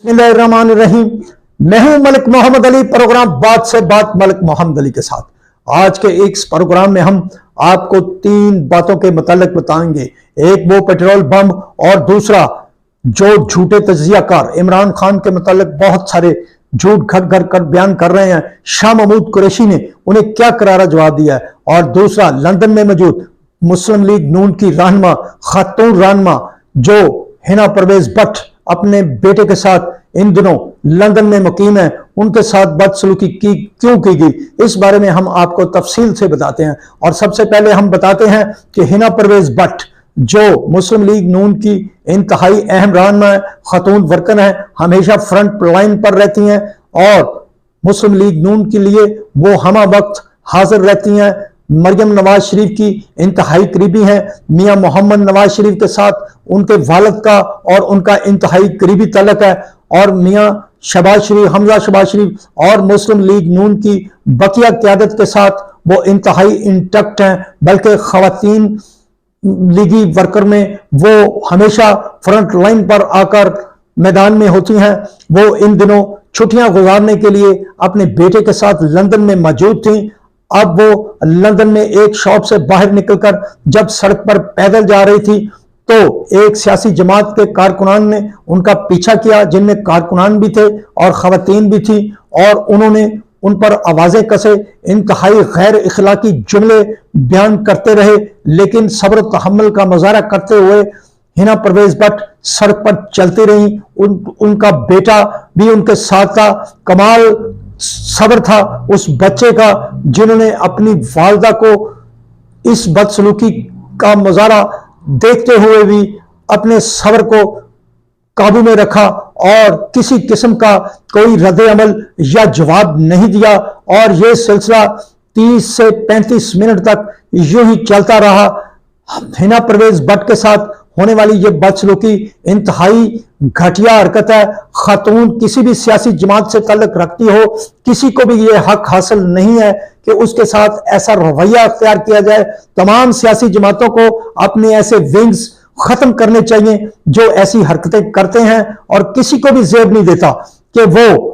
बिस्मिल्लाहिर्रहमानिर्रहीम। मैं हूं मलिक मोहम्मद अली। प्रोग्राम बात से बात मलिक मोहम्मद अली के साथ। आज के इस प्रोग्राम में हम आपको तीन बातों के मुतालिक बताएंगे। एक वो पेट्रोल बम और दूसरा जो झूठे तजियाकार इमरान खान के मुतालिक बहुत सारे झूठ घर घर कर बयान कर रहे हैं। शाह महमूद कुरैशी ने उन्हें क्या करारा जवाब दिया है। और दूसरा लंदन में मौजूद मुस्लिम लीग नून की रहनुमा खातून रहनुमा जो हिना परवेज भट्ट अपने बेटे के साथ इन दिनों लंदन में मुकीम है, उनके साथ बदसलूकी क्यों की गई, इस बारे में हम आपको तफसील से बताते हैं। और सबसे पहले हम बताते हैं कि हिना परवेज भट्ट जो मुस्लिम लीग नून की इंतहाई अहम रहनुमा है, खातून वर्कर है, हमेशा फ्रंट लाइन पर रहती हैं और मुस्लिम लीग नून के लिए वो हमा वक्त हाजिर रहती हैं। मरियम नवाज शरीफ की इंतहाई करीबी हैं। मियां मोहम्मद नवाज शरीफ के साथ उनके वालिद का और उनका इंतहाई करीबी तल्लुक है। और मियां शहबाज शरीफ, हमजा शहबाज शरीफ और मुस्लिम लीग नून की बकिया क़यादत के साथ वो इंतहाई इंटैक्ट हैं। बल्कि खवातीन लीगी वर्कर में वो हमेशा फ्रंट लाइन पर आकर मैदान में होती हैं। वो इन दिनों छुट्टियां गुजारने के लिए अपने बेटे के साथ लंदन में मौजूद थी। अब वो लंदन में एक शॉप से बाहर निकलकर जब सड़क पर पैदल जा रही थी तो एक सियासी जमात के कारकुनान ने उनका पीछा किया, जिनमें कारकुनान भी थे और खवातीन भी थी, और उन्होंने उन पर आवाजें कसे, इंतहाई गैर इखलाकी जुमले बयान करते रहे। लेकिन सब्र तहम्मुल का मुजाहरा करते हुए हिना परवेज भट्ट सड़क पर चलती रही। उनका बेटा भी उनके साथ था। कमाल सब्र था उस बच्चे का जिन्होंने अपनी वालदा को इस बदसलूकी का मुजाहरा देखते हुए भी अपने सब्र को काबू में रखा और किसी किस्म का कोई रद्द अमल या जवाब नहीं दिया। और यह सिलसिला 30 से 35 मिनट तक यूं ही चलता रहा। हिना परवेज भट्ट के साथ होने वाली यह बदसलूकी इंतहाई घटिया हरकत है। खातून किसी भी सियासी जमात से ताल्लुक रखती हो, किसी को भी यह हक हासिल नहीं है कि उसके साथ ऐसा रवैया अख्तियार किया जाए। तमाम सियासी जमातों को अपने ऐसे विंग्स खत्म करने चाहिए जो ऐसी हरकतें करते हैं और किसी को भी जेब नहीं देता कि वो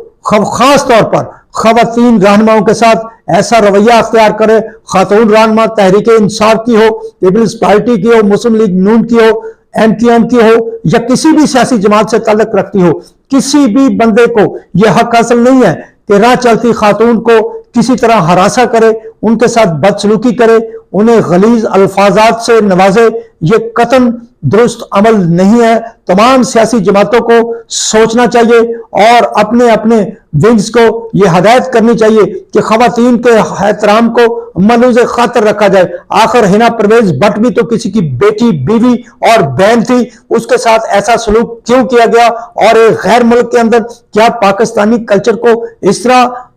खास तौर पर खवातीन रहनुमाओं के साथ ऐसा रवैया अख्तियार करे। खातून रहनुमा तहरीक इंसाफ की हो, पीपल्स पार्टी की हो, मुस्लिम लीग नून की हो, एमक्यूएम की हो या किसी भी सियासी जमात से ताल्लुक रखती हो, किसी भी बंदे को यह हक हासिल नहीं है कि राह चलती खातून को किसी तरह हरासा करे, उनके साथ बदसलूकी करे, उन्हें गलीज अल्फाजात से नवाजे। ये कतन दुरुस्त अमल नहीं है। तमाम सियासी जमातों को सोचना चाहिए और अपने अपने विंग्स को यह हदायत करनी चाहिए कि खवातीन के एहतराम को मलूज़े खातर रखा जाए। आखिर हिना परवेज भट्ट भी तो किसी की बेटी, बीवी और बहन थी, उसके साथ ऐसा सलूक क्यों किया गया? और एक गैर मुल्क के अंदर क्या पाकिस्तानी कल्चर को इस तरह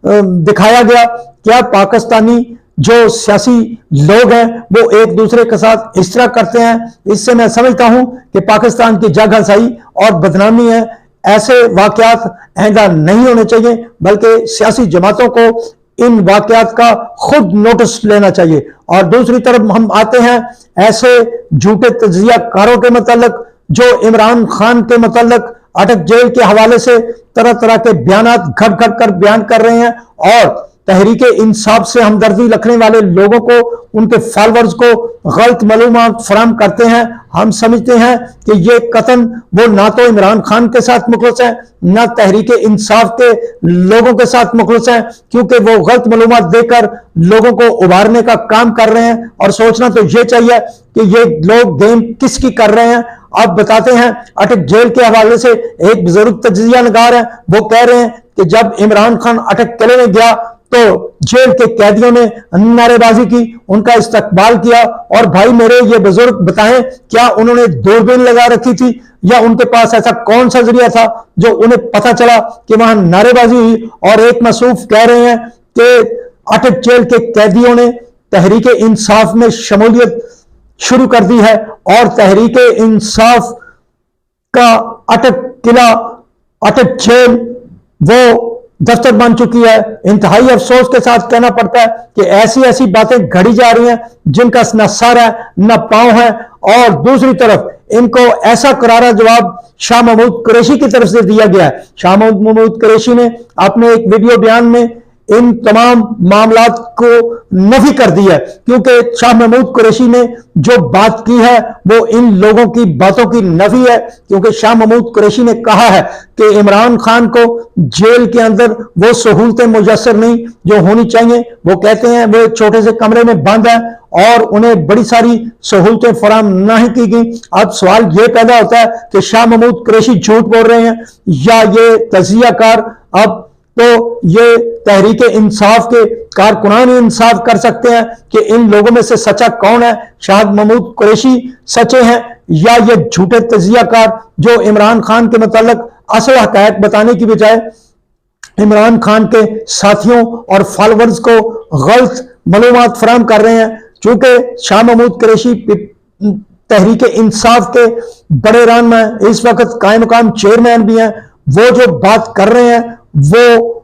दिखाया गया? क्या पाकिस्तानी जो सियासी लोग हैं वो एक दूसरे के साथ इस तरह करते हैं? इससे मैं समझता हूं कि पाकिस्तान की जगहसाई और बदनामी है। ऐसे वाकयात आइंदा नहीं होने चाहिए, बल्कि सियासी जमातों को इन वाकयात का खुद नोटिस लेना चाहिए। और दूसरी तरफ हम आते हैं ऐसे झूठे तजियाकारों के मतलब जो इमरान खान के मतलब अटक जेल के हवाले से तरह तरह के बयानात घट घट कर बयान कर रहे हैं और तहरीक इंसाफ से हमदर्दी रखने वाले लोगों को, उनके फॉलोअर्स को गलत मालूमात फराहम करते हैं। हम समझते हैं कि ये कतन वो ना तो इमरान खान के साथ मुखलिस है, ना तहरीक इंसाफ के लोगों के साथ मुखलिस है, क्योंकि वो गलत मालूमात देकर लोगों को उबारने का काम कर रहे हैं। और सोचना तो ये चाहिए कि ये लोग गेम किसकी कर रहे हैं। अब बताते हैं अटक जेल के हवाले से एक बुजुर्ग तजिया नगार है, वो कह रहे हैं कि जब इमरान खान अटक किले में गया तो जेल के कैदियों ने नारेबाजी की, उनका इस्तकबाल किया। और भाई मेरे ये बुजुर्ग बताएं, क्या उन्होंने दूरबीन लगा रखी थी या उनके पास ऐसा कौन सा जरिया था जो उन्हें पता चला कि वहां नारेबाजी हुई? और एक मसूफ कह रहे हैं कि अटक जेल के कैदियों ने तहरीक इंसाफ में शमूलियत शुरू कर दी है और तहरीक इंसाफ का अटक किला, अटक जेल वो दफ्तर बन चुकी है। इंतहाई अफसोस के साथ कहना पड़ता है कि ऐसी ऐसी बातें घड़ी जा रही हैं जिनका न सर है न पांव है। और दूसरी तरफ इनको ऐसा करारा जवाब शाह महमूद कुरैशी की तरफ से दिया गया है। शाह महमूद कुरैशी ने अपने एक वीडियो बयान में इन तमाम मामलात को नफी कर दिया है, क्योंकि शाह महमूद कुरैशी ने जो बात की है वो इन लोगों की बातों की नफी है। क्योंकि शाह महमूद कुरैशी ने कहा है कि इमरान खान को जेल के अंदर वो सहूलतें मुयस्सर नहीं जो होनी चाहिए। वो कहते हैं वो एक छोटे से कमरे में बंद है और उन्हें बड़ी सारी सहूलतें फराहम नहीं की गई। अब सवाल ये पैदा होता है कि शाह महमूद कुरैशी झूठ बोल रहे हैं या ये तजियाकार। अब तो ये तहरीक इंसाफ के कारकुनान इंसाफ कर सकते हैं कि इन लोगों में से सच्चा कौन है, शाह महमूद कुरैशी सच्चे हैं या ये झूठे तजियाकार जो इमरान खान के मुताल्लिक असल हकायक बताने की बजाय इमरान खान के साथियों और फॉलोअर्स को गलत मालूमात फराहम कर रहे हैं। चूंकि शाह महमूद कुरैशी तहरीक इंसाफ के बड़े रहनुमा हैं, इस वक्त कायम मकाम चेयरमैन भी हैं, वो जो बात कर रहे हैं वो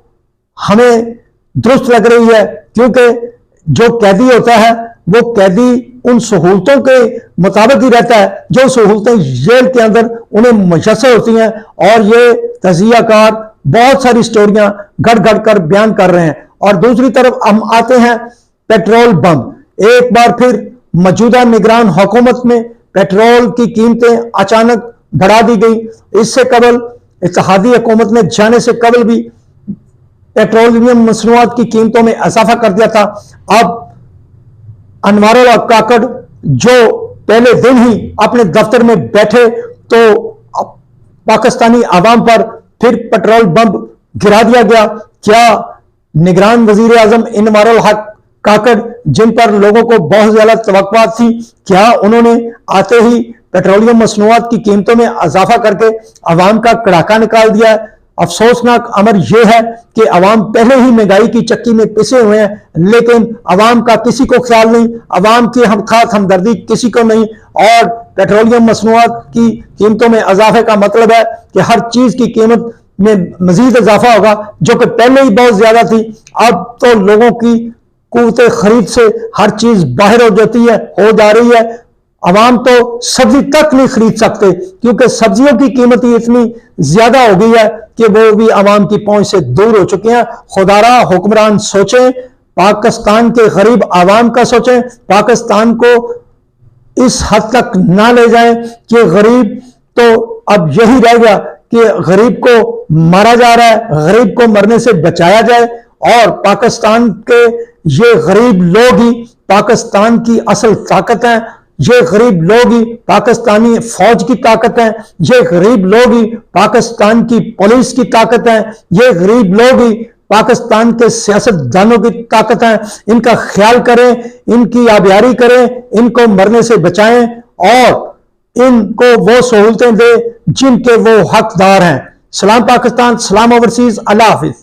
हमें दुरुस्त लग रही है। क्योंकि जो कैदी होता है वो कैदी उन सहूलतों के मुताबिक ही रहता है जो सहूलतें जेल के अंदर उन्हें मुयस्सर होती हैं। और ये तजियाकार बहुत सारी स्टोरियां गढ़ गढ़ कर बयान कर रहे हैं। और दूसरी तरफ हम आते हैं पेट्रोल बम। एक बार फिर मौजूदा निगरान हुकूमत में पेट्रोल की कीमतें अचानक बढ़ा दी गई। इससे कबल इत्तेहादी हुकूमत ने जाने से कबल भी पेट्रोलियम मसनूआत की कीमतों में इजाफा कर दिया था। अब अनवारुल हक काकड़ जो पहले दिन ही अपने दफ्तर में बैठे तो पाकिस्तानी आवाम पर फिर पेट्रोल बम गिरा दिया गया। क्या निगरान वजीर आजम अनवारुल हक काकड़, जिन पर लोगों को बहुत ज्यादा तवक्कुआत थी, क्या उन्होंने आते ही पेट्रोलियम मसनूआत की कीमतों में इजाफा करके अवाम का कड़ाका निकाल दिया है? अफसोसनाक अमर यह है कि अवाम पहले ही महंगाई की चक्की में पिसे हुए हैं, लेकिन अवाम का किसी को ख्याल नहीं, अवाम की हमखात हमदर्दी किसी को नहीं। और पेट्रोलियम मसनूआत की कीमतों में इजाफे का मतलब है कि हर चीज की कीमत में मजीद इजाफा होगा, जो कि पहले ही बहुत ज्यादा थी। अब तो लोगों की कुव्वत खरीद से हर चीज बाहर हो जाती है, हो जा रही है। अवाम तो सब्जी तक नहीं खरीद सकते क्योंकि सब्जियों की कीमत ही इतनी ज्यादा हो गई है कि वो भी अवाम की पहुंच से दूर हो चुके हैं। खुदारा हुक्मरान सोचें, पाकिस्तान के गरीब आवाम का सोचें, पाकिस्तान को इस हद तक ना ले जाएं कि गरीब तो अब यही रह गया कि गरीब को मारा जा रहा है, गरीब को मरने से बचाया जाए। और पाकिस्तान के ये गरीब लोग ही पाकिस्तान की असल ताकत हैं, ये गरीब लोग ही पाकिस्तानी फौज की ताकत है, ये गरीब लोग ही पाकिस्तान की पुलिस की ताकत है, ये गरीब लोग ही पाकिस्तान के सियासतदानों की ताकत है। इनका ख्याल करें, इनकी आबियारी करें, इनको मरने से बचाएं और इनको वो सहूलतें दें जिनके वो हकदार हैं। सलाम पाकिस्तान, सलाम ओवरसीज, अल्लाह हाफिज।